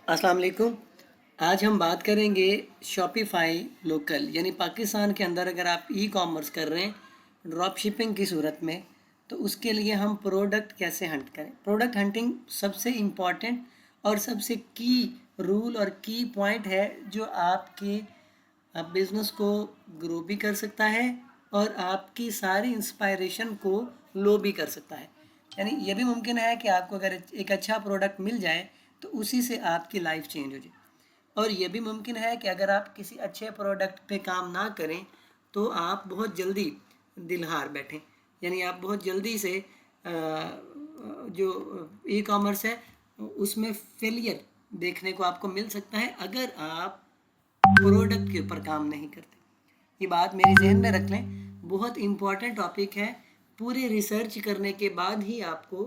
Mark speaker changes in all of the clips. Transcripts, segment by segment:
Speaker 1: अस्सलाम वालेकुम। आज हम बात करेंगे शॉपिफाई लोकल, यानी पाकिस्तान के अंदर अगर आप ई कॉमर्स कर रहे हैं ड्रॉप शिपिंग की सूरत में, तो उसके लिए हम प्रोडक्ट कैसे हंट करें। प्रोडक्ट हंटिंग सबसे इम्पॉर्टेंट और सबसे की रूल और की पॉइंट है जो आपके बिज़नेस को ग्रो भी कर सकता है और आपकी सारी इंस्पायरेशन को लो भी कर सकता है। यानी ये भी मुमकिन है कि आपको अगर एक अच्छा प्रोडक्ट मिल जाए तो उसी से आपकी लाइफ चेंज हो जाए, और ये भी मुमकिन है कि अगर आप किसी अच्छे प्रोडक्ट पे काम ना करें तो आप बहुत जल्दी दिल हार बैठें। यानी आप बहुत जल्दी से जो ई कॉमर्स है उसमें फेलियर देखने को आपको मिल सकता है अगर आप प्रोडक्ट के ऊपर काम नहीं करते। ये बात मेरी जहन में रख लें, बहुत इम्पॉर्टेंट टॉपिक है। पूरे रिसर्च करने के बाद ही आपको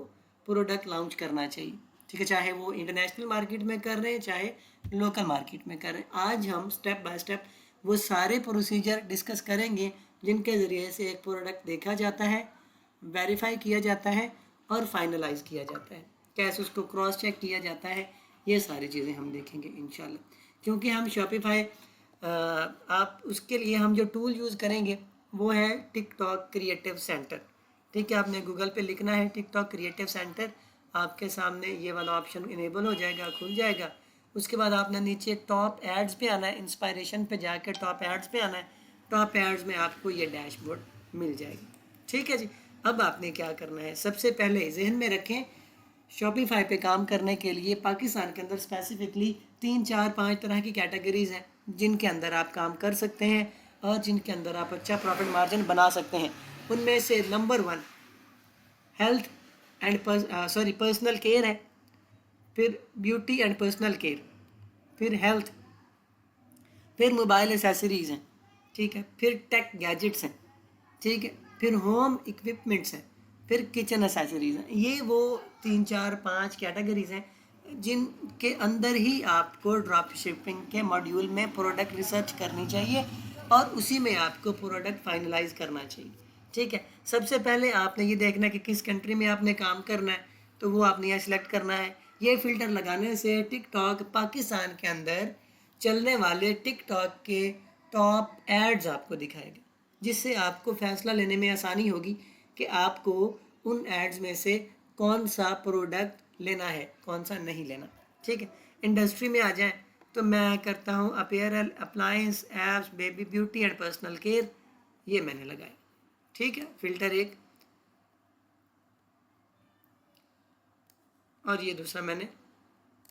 Speaker 1: प्रोडक्ट लॉन्च करना चाहिए, ठीक है, चाहे वो इंटरनेशनल मार्केट में कर रहे हैं चाहे लोकल मार्केट में कर रहे हैं। आज हम स्टेप बाय स्टेप वो सारे प्रोसीजर डिस्कस करेंगे जिनके ज़रिए से एक प्रोडक्ट देखा जाता है, वेरीफाई किया जाता है और फाइनलाइज किया जाता है, कैसे उसको क्रॉस चेक किया जाता है। ये सारी चीज़ें हम देखेंगे इंशाल्लाह। क्योंकि हम शॉपिफाई आप उसके लिए हम जो टूल यूज़ करेंगे वो है टिकटॉक क्रिएटिव सेंटर। ठीक है, आपने गूगल पे लिखना है टिकटॉक क्रिएटिव सेंटर, आपके सामने ये वाला ऑप्शन इनेबल हो जाएगा, खुल जाएगा। उसके बाद आपने नीचे टॉप एड्स पे आना है, इंस्पायरेशन पे जाकर टॉप एड्स पे आना है। टॉप एड्स में आपको ये डैशबोर्ड मिल जाएगी। ठीक है जी। अब आपने क्या करना है, सबसे पहले जहन में रखें, शॉपिफाई पे काम करने के लिए पाकिस्तान के अंदर स्पेसिफिकली 3 4 5 तरह की कैटेगरीज़ हैं जिनके अंदर आप काम कर सकते हैं और जिनके अंदर आप अच्छा प्रॉफिट मार्जिन बना सकते हैं। उनमें से number 1 health and personal care है, फिर ब्यूटी एंड पर्सनल केयर, फिर हेल्थ, फिर मोबाइल एसेसरीज़ हैं, ठीक है, फिर टेक गैजेट्स हैं, ठीक है, फिर होम इक्विपमेंट्स हैं, फिर किचन एसेसरीज़ हैं। ये वो 3 4 5 कैटेगरीज़ हैं जिनके अंदर ही आपको ड्रॉप शिपिंग के मॉड्यूल में प्रोडक्ट रिसर्च करनी चाहिए और उसी में आपको प्रोडक्ट फाइनलाइज करना चाहिए। ठीक है, सबसे पहले आपने ये देखना है कि किस कंट्री में आपने काम करना है, तो वो आपने यहाँ सिलेक्ट करना है। ये फ़िल्टर लगाने से टिकटॉक पाकिस्तान के अंदर चलने वाले टिकटॉक के टॉप एड्स आपको दिखाएगा, जिससे आपको फैसला लेने में आसानी होगी कि आपको उन एड्स में से कौन सा प्रोडक्ट लेना है, कौन सा नहीं लेना। ठीक है, इंडस्ट्री में आ जाएं तो मैं करता हूँ apparel, appliance, apps, baby beauty and personal care, ये मैंने लगाया। ठीक है, फ़िल्टर एक, और ये दूसरा मैंने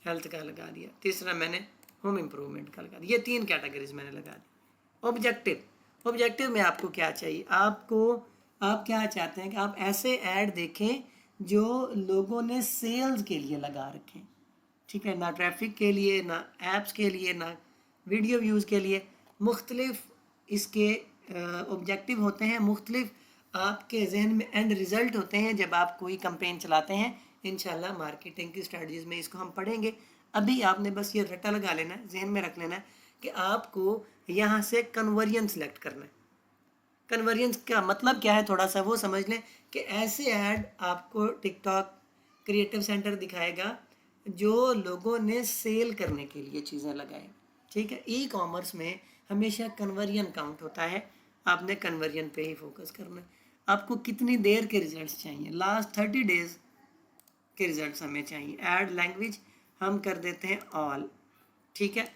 Speaker 1: हेल्थ का लगा दिया, तीसरा मैंने होम इम्प्रूवमेंट का लगा दिया। ये 3 कैटेगरीज मैंने लगा दी। ऑब्जेक्टिव में आपको क्या चाहिए, आप क्या चाहते हैं कि आप ऐसे ऐड देखें जो लोगों ने सेल्स के लिए लगा रखें। ठीक है, ना ट्रैफिक के लिए, ना ऐप्स के लिए, ना वीडियो व्यूज़ के लिए। मुख्तलिफ इसके ऑब्जेक्टिव होते हैं, मुख्तलिफ आपके जहन में एंड रिज़ल्ट होते हैं जब आप कोई कंपेन चलाते हैं। इंशाल्लाह मार्केटिंग की स्ट्रेटजीज़ में इसको हम पढ़ेंगे। अभी आपने बस ये रट्टा लगा लेना है, जहन में रख लेना है कि आपको यहाँ से कन्वर्जन सेलेक्ट करना है। कन्वर्जन का मतलब क्या है, थोड़ा सा वो समझ लें कि ऐसे ऐड आपको टिकटॉक क्रिएटिव सेंटर दिखाएगा जो लोगों ने सेल करने के लिए चीज़ें लगाई। ठीक है, ई कॉमर्स में हमेशा कन्वर्जन काउंट होता है, आपने कन्वर्जन पे ही फोकस करना है। आपको कितनी देर के रिजल्ट्स चाहिए, लास्ट 30 डेज के रिजल्ट्स हमें चाहिए। ऐड लैंग्वेज हम कर देते हैं ऑल। ठीक है,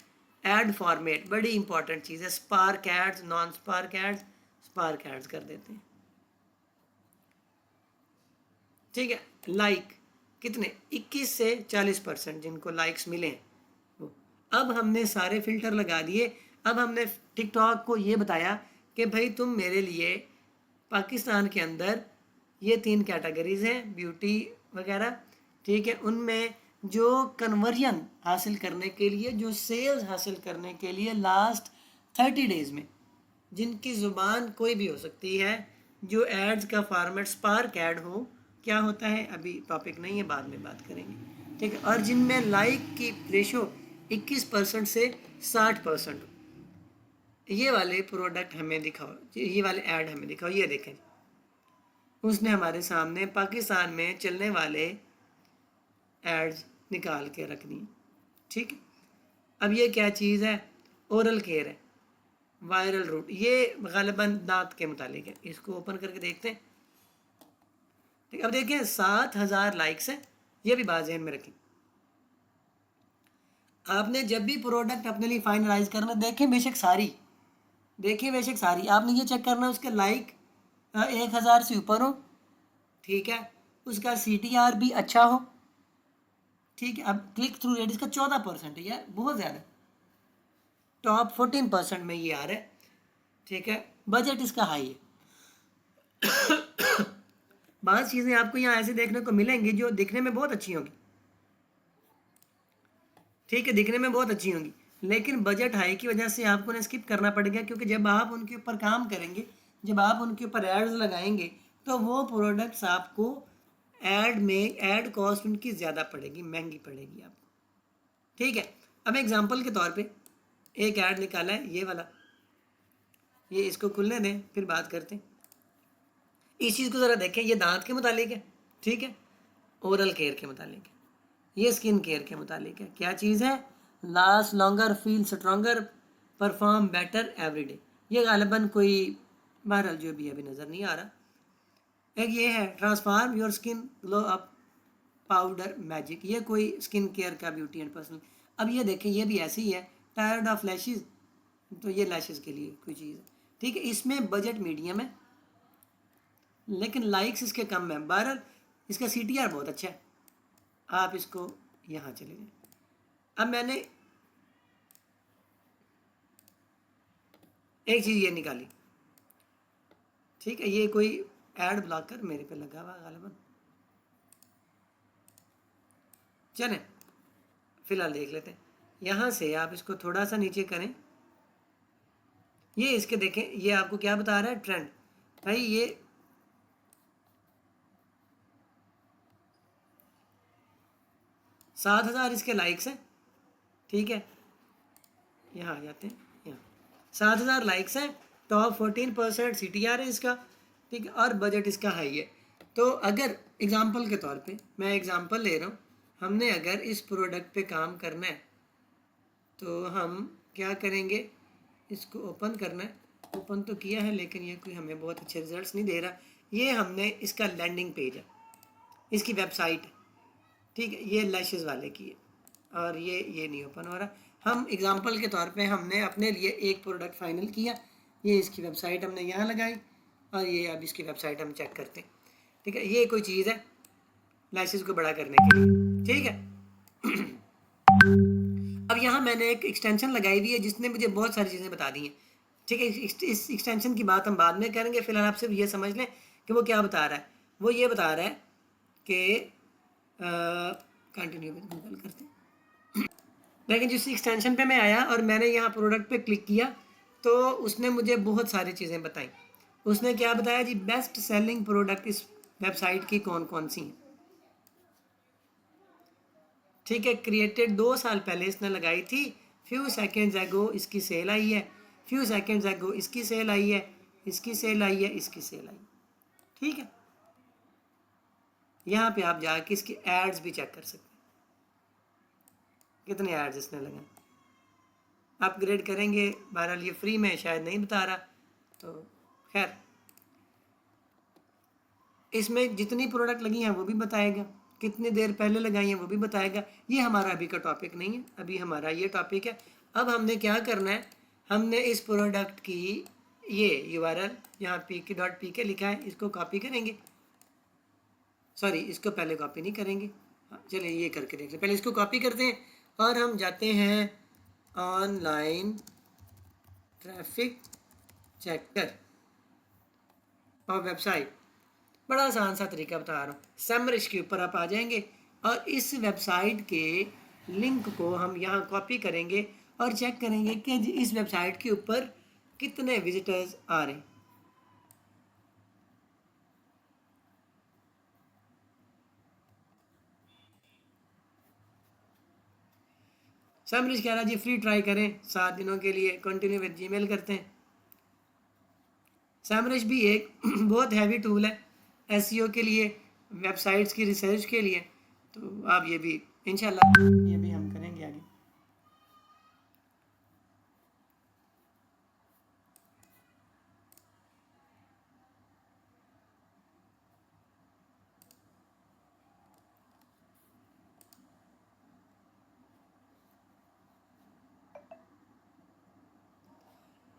Speaker 1: ऐड फॉर्मेट बड़ी इंपॉर्टेंट चीज़ है, spark ads, non spark ads, spark ads कर देते हैं। ठीक है, लाइक कितने, 21 से 40% जिनको लाइक्स मिले वो। अब हमने सारे फिल्टर लगा दिए। अब हमने टिकटॉक को ये बताया कि भाई तुम मेरे लिए पाकिस्तान के अंदर ये 3 कैटेगरीज हैं, ब्यूटी वगैरह, ठीक है, उनमें जो कन्वर्जन हासिल करने के लिए, जो सेल्स हासिल करने के लिए लास्ट 30 डेज़ में, जिनकी ज़ुबान कोई भी हो सकती है, जो एड्स का फॉर्मेट स्पार्क ऐड हो, क्या होता है अभी टॉपिक नहीं है, बाद में बात करेंगे। ठीक है, और जिनमें लाइक की रेशो 21% से 60%, ये वाले प्रोडक्ट हमें दिखाओ, ये वाले ऐड हमें दिखाओ। ये देखें, उसने हमारे सामने पाकिस्तान में चलने वाले एड्स निकाल के रख दी। ठीक है। अब ये क्या चीज़ है, ओरल केयर है, वायरल रूट, ये गालिबन दांत के मुतालिक है। इसको ओपन करके देखते हैं। ठीक, अब देखें 7,000 लाइक्स हैं, ये भी बात ज़हन में रखें। आपने जब भी प्रोडक्ट अपने लिए फाइनलाइज करना, देखें बेशक सारी, देखिए बेशक सारी, आपने ये चेक करना उसके लाइक 1,000 से ऊपर हो, ठीक है, उसका CTR भी अच्छा हो, ठीक है। अब क्लिक थ्रू रेट इसका 14% है यार, बहुत ज़्यादा, टॉप 14% में ये आ रहा है, ठीक है। बजट इसका हाई है। बहुत चीज़ें आपको यहाँ ऐसे देखने को मिलेंगी जो दिखने में बहुत अच्छी होंगी, ठीक है, दिखने में बहुत अच्छी होंगी, लेकिन बजट हाई की वजह से आपको उन्हें स्किप करना पड़ेगा, क्योंकि जब आप उनके ऊपर काम करेंगे, जब आप उनके ऊपर एड्स लगाएंगे, तो वो प्रोडक्ट्स आपको ऐड कॉस्ट उनकी ज़्यादा पड़ेगी, महंगी पड़ेगी आपको, ठीक है। अब एग्जांपल के तौर पे एक ऐड निकाला है, ये वाला, ये इसको खुलने दें फिर बात करते हैं। इस चीज़ को ज़रा देखें, ये दांत के मुतालिक है, ठीक है, ओरल केयर के मुतालिक है, ये स्किन केयर के मुतालिक है। क्या चीज़ है, last longer, feel stronger, perform better everyday. ये गालिबन कोई बहरहाल जो भी अभी नज़र नहीं आ रहा। एक ये है transform your skin glow up powder magic, ये कोई स्किन केयर का ब्यूटी एंड पर्सनल। अब ये देखें, ये भी ऐसी ही है, टायर्ड ऑफ लैशेज, तो ये लैशेज के लिए कोई चीज़ है, ठीक है। इसमें बजट मीडियम है, लेकिन लाइक्स इसके कम है। बहरहाल इसका CTR बहुत अच्छा है। आप इसको यहाँ चले जाए। अब मैंने एक चीज़ ये निकाली, ठीक है, ये कोई ऐड ब्लॉकर मेरे पे लगा हुआ गालिबन, चलें फिलहाल देख लेते हैं। यहाँ से आप इसको थोड़ा सा नीचे करें, ये इसके देखें, ये आपको क्या बता रहा है, ट्रेंड। भाई ये 7,000 इसके लाइक्स हैं, ठीक है, यहाँ आ जाते हैं, यहाँ 7,000 लाइक्स हैं, टॉप 14% CTR है इसका, ठीक है, और बजट इसका हाई है। तो अगर एग्जांपल के तौर पे मैं एग्जांपल ले रहा हूँ, हमने अगर इस प्रोडक्ट पे काम करना है तो हम क्या करेंगे, इसको ओपन करना है, ओपन तो किया है लेकिन ये कोई हमें बहुत अच्छे रिजल्ट्स नहीं दे रहा। ये हमने इसका लैंडिंग पेज है, इसकी वेबसाइट है, ठीक है, ये लैशेस वाले की है, और ये नहीं ओपन हो रहा। हम एग्जांपल के तौर पे हमने अपने लिए एक प्रोडक्ट फाइनल किया, ये इसकी वेबसाइट हमने यहाँ लगाई, और ये अब इसकी वेबसाइट हम चेक करते हैं, ठीक है। ये कोई चीज़ है लैशेस को बड़ा करने के लिए, ठीक है। अब यहाँ मैंने एक एक्सटेंशन लगाई हुई है जिसने मुझे बहुत सारी चीज़ें बता दी हैं, ठीक है। इस एक्सटेंशन की बात हम बाद में करेंगे, फिलहाल आप सिर्फ ये समझ लें कि वो क्या बता रहा है। वो ये बता रहा है कि कंटिन्यू विद गूगल करते हैं। लेकिन जिस एक्सटेंशन पे मैं आया और मैंने यहाँ प्रोडक्ट पे क्लिक किया, तो उसने मुझे बहुत सारी चीज़ें बताई। उसने क्या बताया जी, बेस्ट सेलिंग प्रोडक्ट इस वेबसाइट की कौन कौन सी हैं, ठीक है। क्रिएटेड 2 साल पहले इसने लगाई थी, फ्यू सेकेंड्स एगो इसकी सेल आई है, फ्यू सेकेंड्स एगो इसकी सेल आई है, इसकी सेल आई है, इसकी सेल आई, ठीक है। यहाँ पे आप जाके इसके एड्स भी चेक कर सकते हैं, कितने एड्स इसने लगाए। अपग्रेड करेंगे, बहरहाल ये फ्री में शायद नहीं बता रहा, तो खैर इसमें जितनी प्रोडक्ट लगी हैं वो भी बताएगा, कितनी देर पहले लगाई हैं वो भी बताएगा। ये हमारा अभी का टॉपिक नहीं है, अभी हमारा ये टॉपिक है। अब हमने क्या करना है, हमने इस प्रोडक्ट की ये URL यहाँ pk.pk लिखा है, इसको कॉपी करेंगे, सॉरी इसको पहले कॉपी नहीं करेंगे, चलिए ये करके देख लें। पहले इसको कॉपी करते हैं और हम जाते हैं ऑनलाइन ट्रैफिक चेकर और वेबसाइट। बड़ा आसान सा तरीका बता रहा हूँ, सेमरिश के ऊपर आप आ जाएंगे और इस वेबसाइट के लिंक को हम यहाँ कॉपी करेंगे और चेक करेंगे कि इस वेबसाइट के ऊपर कितने विजिटर्स आ रहे हैं। सेमरिश कह रहा जी फ्री ट्राई करें 7 दिनों के लिए, कंटिन्यू विद जीमेल करते हैं। सेमरिश भी एक बहुत हैवी टूल है SEO के लिए, वेबसाइट्स की रिसर्च के लिए, तो आप ये भी इंशाल्लाह ये भी हम करेंगे आगे।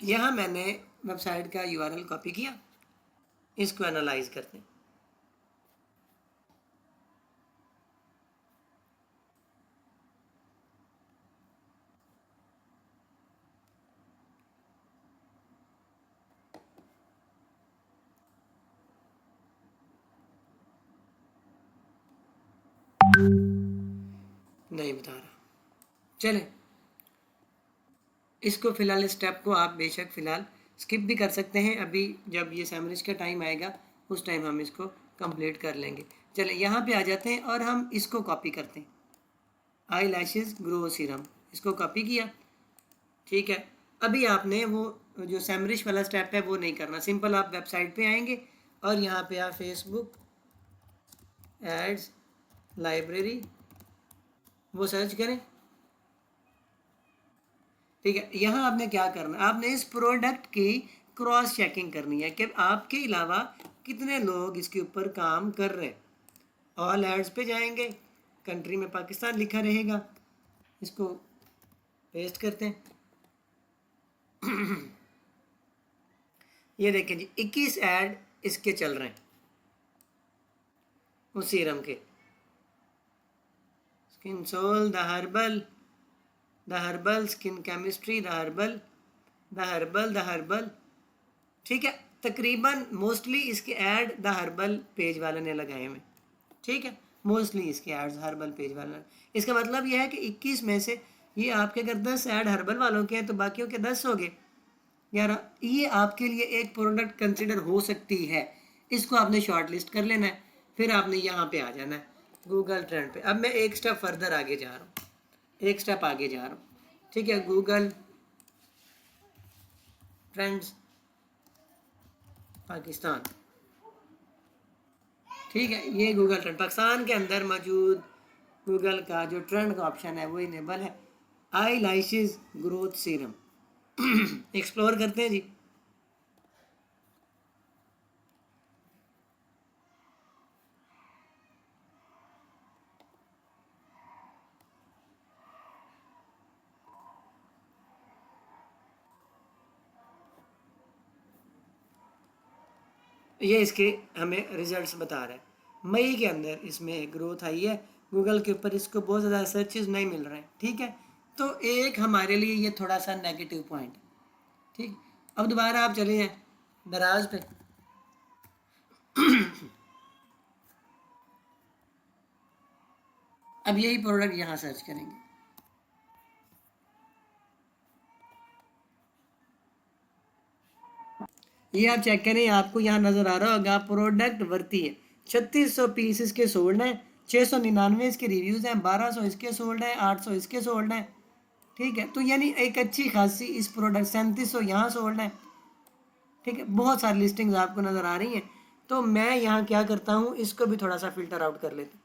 Speaker 1: यहाँ मैंने वेबसाइट का यूआरएल कॉपी किया, इसको एनालाइज करते हैं। नहीं बता रहा, चलें इसको फ़िलहाल, इस स्टेप को आप बेशक फ़िलहाल स्किप भी कर सकते हैं। अभी जब ये सैमरिज का टाइम आएगा उस टाइम हम इसको कंप्लीट कर लेंगे। चलें यहाँ पे आ जाते हैं और हम इसको कॉपी करते हैं, आई लैशेज़ ग्रो सीरम, इसको कॉपी किया। ठीक है, अभी आपने वो जो सैमरिज वाला स्टेप है वो नहीं करना, सिंपल आप वेबसाइट पे आएंगे और यहाँ पे आप फेसबुक एड्स लाइब्रेरी वो सर्च करें। ठीक है, यहाँ आपने क्या करना है, आपने इस प्रोडक्ट की क्रॉस चेकिंग करनी है कि आपके अलावा कितने लोग इसके ऊपर काम कर रहे हैं। ऑल एड्स पे जाएंगे, कंट्री में पाकिस्तान लिखा रहेगा, इसको पेस्ट करते हैं। ये देखें जी, 21 ऐड इसके चल रहे हैं उस सीरम के, skin soul, the herbal, skin chemistry, the herbal. ठीक है, तकरीबन मोस्टली इसके ऐड द हर्बल पेज वाले ने लगाए हुए। ठीक है, मोस्टली इसके एड्स हर्बल पेज वाले ने। इसका मतलब यह है कि 21 में से ये आपके अगर 10 ऐड हर्बल वालों के हैं तो बाकियों के 10 हो गए। यार ये आपके लिए एक प्रोडक्ट कंसिडर हो सकती है, इसको आपने शॉर्ट लिस्ट कर लेना है। फिर आपने यहाँ पे आ जाना है गूगल ट्रेंड पे। अब मैं एक स्टेप फर्दर आगे जा रहा हूँ, एक स्टेप आगे जा रहा हूँ। ठीक है, गूगल ट्रेंड्स पाकिस्तान। ठीक है, ये गूगल ट्रेंड पाकिस्तान के अंदर मौजूद गूगल का जो ट्रेंड का ऑप्शन है वो इनेबल है, आई लैशेज़ ग्रोथ सीरम। एक्सप्लोर करते हैं जी। ये इसके हमें रिजल्ट्स बता रहा है, मई के अंदर इसमें ग्रोथ आई है। गूगल के ऊपर इसको बहुत ज़्यादा सर्चेज नहीं मिल रहे हैं। ठीक है, तो एक हमारे लिए ये थोड़ा सा नेगेटिव पॉइंट है। ठीक, अब दोबारा आप चले जाएँ दराज पे। अब यही प्रोडक्ट यहाँ सर्च करेंगे, ये आप चेक करें, आपको यहाँ नज़र आ रहा होगा प्रोडक्ट वर्ती है। 3600 पीस इसके सोल्ड हैं, 699 इसके रिव्यूज़ हैं, 1200 इसके सोल्ड हैं, 800 इसके सोल्ड हैं। ठीक है, तो यानी एक अच्छी खासी इस प्रोडक्ट 3700 यहाँ सोल्ड है। ठीक है, बहुत सारी लिस्टिंग्स आपको नज़र आ रही हैं। तो मैं यहाँ क्या करता हूँ, इसको भी थोड़ा सा फिल्टर आउट कर लेते हैं।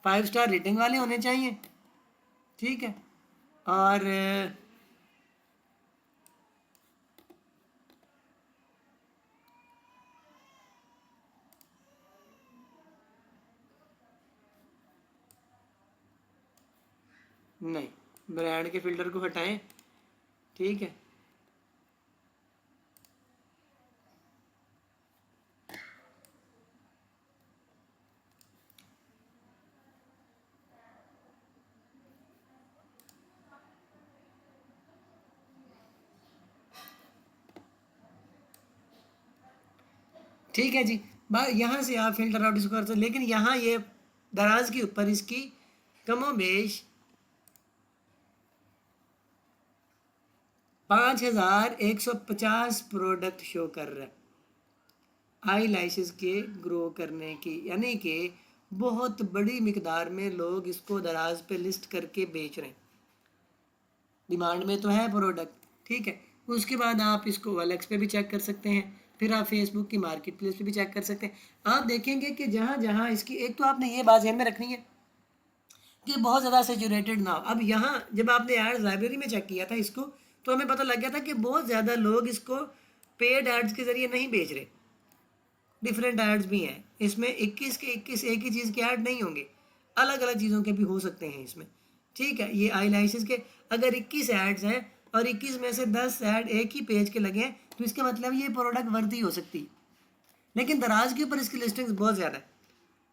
Speaker 1: 5 स्टार रेटिंग वाले होने चाहिए। ठीक है, और नहीं, ब्रांड के फिल्टर को हटाएं। ठीक है, ठीक है जी, यहाँ से आप फिल्टर आउट इसको कर सकते, लेकिन यहाँ ये दराज के ऊपर इसकी कमोबेश 5150 प्रोडक्ट शो कर रहा है आई लैशेज़ के ग्रो करने की, यानी कि बहुत बड़ी मिकदार में लोग इसको दराज पे लिस्ट करके बेच रहे हैं। डिमांड में तो है प्रोडक्ट। ठीक है, उसके बाद आप इसको OLX पे भी चेक कर सकते हैं, फिर आप फेसबुक की मार्केट प्लेस पे भी चेक कर सकते हैं। आप देखेंगे कि जहाँ जहाँ इसकी, एक तो आपने ये बात ध्यान में रखनी है कि बहुत ज़्यादा सेचुरेटेड ना हो। अब यहाँ जब आपने एड्स लाइब्रेरी में चेक किया था इसको, तो हमें पता लग गया था कि बहुत ज़्यादा लोग इसको पेड एड्स के ज़रिए नहीं बेच रहे, डिफरेंट एड्स भी हैं इसमें। 21 के 21 एक ही चीज़ के ऐड नहीं होंगे, अलग अलग चीज़ों के भी हो सकते हैं इसमें। ठीक है, ये आई लैशेस के अगर 21 एड्स हैं और 21 में से 10 ऐड एक ही पेज के लगे हैं तो इसका मतलब ये प्रोडक्ट वर्दी हो सकती है। लेकिन दराज के ऊपर इसकी लिस्टिंग्स बहुत ज़्यादा है,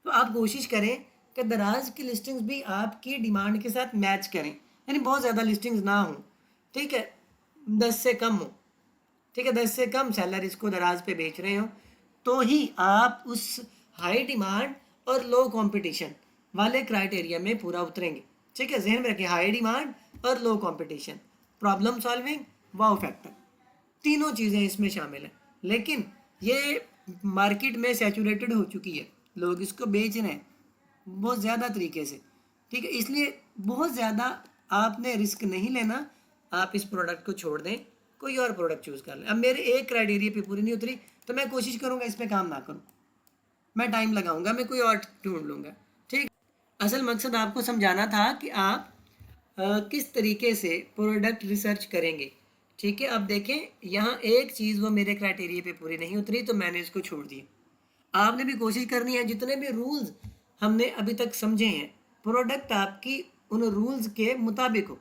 Speaker 1: तो आप कोशिश करें कि दराज की लिस्टिंग्स भी आपकी डिमांड के साथ मैच करें, यानी बहुत ज़्यादा लिस्टिंग्स ना हो, ठीक है, 10 से कम हो, ठीक है, 10 से कम सेलर इसको दराज पे बेच रहे हो, तो ही आप उस हाई डिमांड और लो कंपटीशन वाले क्राइटेरिया में पूरा उतरेंगे। ठीक है, जहन में रखें, हाई डिमांड और low competition, problem solving, wow factor, तीनों चीज़ें इसमें शामिल हैं। लेकिन ये मार्केट में सैचुरेटेड हो चुकी है, लोग इसको बेच रहे हैं बहुत ज़्यादा तरीके से, ठीक है, इसलिए बहुत ज़्यादा आपने रिस्क नहीं लेना, आप इस प्रोडक्ट को छोड़ दें, कोई और प्रोडक्ट चूज़ कर लें। अब मेरे एक क्राइटेरिया पे पूरी नहीं उतरी तो मैं कोशिश करूँगा इस पर काम ना करूँ, मैं टाइम लगाऊंगा, मैं कोई और ढूंढ लूँगा। ठीक, असल मकसद आपको समझाना था कि आप किस तरीके से प्रोडक्ट रिसर्च करेंगे। ठीक है, अब देखें यहाँ एक चीज़ वो मेरे क्राइटेरिया पे पूरी नहीं उतरी तो मैंने इसको छोड़ दिया। आपने भी कोशिश करनी है, जितने भी रूल्स हमने अभी तक समझे हैं, प्रोडक्ट आपकी उन रूल्स के मुताबिक हो,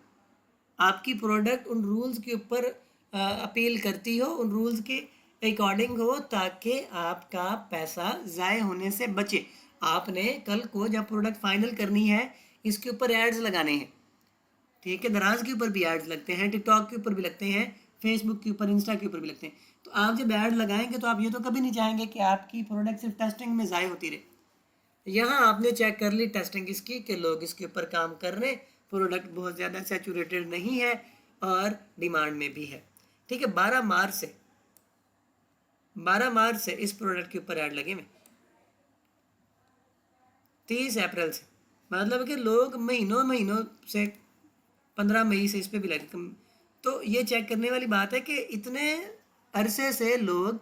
Speaker 1: आपकी प्रोडक्ट उन रूल्स के ऊपर अपील करती हो, उन रूल्स के अकॉर्डिंग हो, ताकि आपका पैसा ज़ाय होने से बचे। आपने कल को जब प्रोडक्ट फाइनल करनी है इसके ऊपर एड्स लगाने हैं, ठीक है, दराज के ऊपर भी एड्स लगते हैं, टिकटॉक के ऊपर भी लगते हैं, फेसबुक के ऊपर, इंस्टा के ऊपर भी लगते हैं। तो आप जब ऐड लगाएंगे तो आप ये तो कभी नहीं चाहेंगे कि आपकी प्रोडक्ट सिर्फ टेस्टिंग में ज़ाय होती रहे। यहाँ आपने चेक कर ली टेस्टिंग इसकी कि लोग इसके ऊपर काम कर रहे हैं, प्रोडक्ट बहुत ज़्यादा सैचुरेटेड नहीं है और डिमांड में भी है। ठीक है, 12 मार्च से इस प्रोडक्ट के ऊपर ऐड लगे हुए, 30 अप्रैल से, मतलब कि लोग महीनों से 15 मई से इस पर भी लगे। तो ये चेक करने वाली बात है कि इतने अरसे से लोग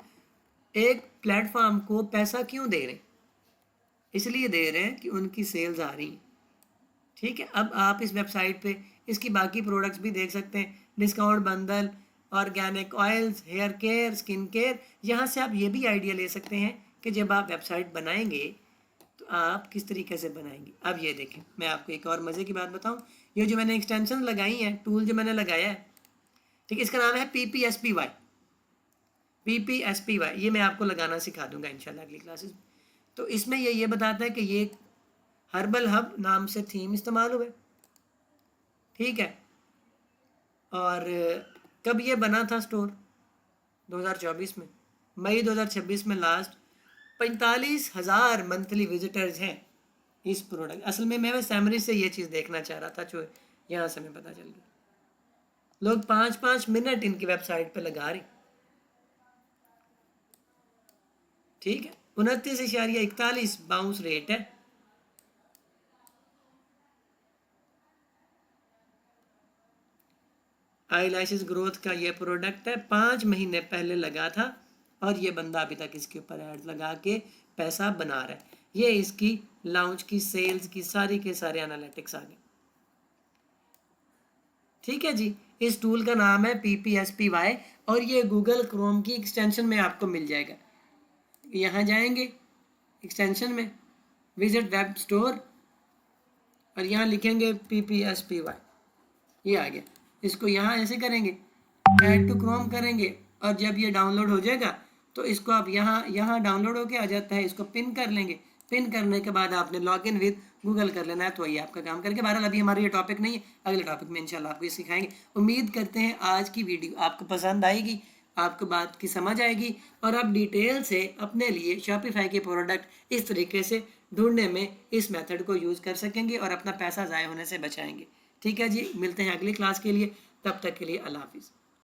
Speaker 1: एक प्लेटफॉर्म को पैसा क्यों दे रहे हैं, इसलिए दे रहे हैं कि उनकी सेल्स आ रही हैं। ठीक है, अब आप इस वेबसाइट पे इसकी बाकी प्रोडक्ट्स भी देख सकते हैं, discount bundle, organic oils, hair care, skin care. यहाँ से आप ये भी आइडिया ले सकते हैं कि जब आप वेबसाइट बनाएंगे तो आप किस तरीके से बनाएंगे। अब ये देखें, मैं आपको एक और मज़े की बात बताऊँ, ये जो मैंने एक्सटेंशन लगाई हैं, टूल जो मैंने लगाया है, ठीक है, इसका नाम है PPSPY। ये मैं आपको लगाना सिखा दूंगा इंशाल्लाह अगली क्लासेस में। तो इसमें ये बताता है कि ये हर्बल हब नाम से थीम इस्तेमाल हुए, ठीक है, और कब ये बना था स्टोर, 2024 में, मई 2026 में लास्ट। 45,000 मंथली विजिटर्स हैं इस प्रोडक्ट। असल में मैं सैमरी से ये चीज़ देखना चाह रहा था, जो यहाँ से हमें पता चल गया, लोग 5-5 मिनट इनकी वेबसाइट पे लगा रहे। ठीक है, 29.41 बाउंस रेट है। आई लैशेस ग्रोथ का ये प्रोडक्ट है, 5 महीने पहले लगा था और ये बंदा अभी तक इसके ऊपर एड लगा के पैसा बना रहा है। ये इसकी लॉन्च की, सेल्स की, सारी के सारे एनालिटिक्स आ गए। ठीक है जी, इस टूल का नाम है PPSPY और ये गूगल क्रोम की एक्सटेंशन में आपको मिल जाएगा। यहाँ जाएंगे एक्सटेंशन में, विजिट वेब स्टोर, और यहाँ लिखेंगे PPSPY, ये आ गया। इसको यहाँ ऐसे करेंगे, ऐड टू क्रोम करेंगे, और जब ये डाउनलोड हो जाएगा तो इसको आप यहाँ डाउनलोड होके आ जाता है, इसको पिन कर लेंगे। पिन करने के बाद आपने लॉग इन विद गूगल कर लेना है, तो ये आपका काम करके। बहरहाल अभी हमारा ये टॉपिक नहीं है, अगले टॉपिक में इंशाल्लाह आपको ये सिखाएंगे। उम्मीद करते हैं आज की वीडियो आपको पसंद आएगी, आपको बात की समझ आएगी और आप डिटेल से अपने लिए शॉपिफाई के प्रोडक्ट इस तरीके से ढूंढने में इस मेथड को यूज़ कर सकेंगे और अपना पैसा ज़ाय होने से बचाएंगे। ठीक है जी, मिलते हैं अगली क्लास के लिए, तब तक के लिए अल्लाह हाफिज़।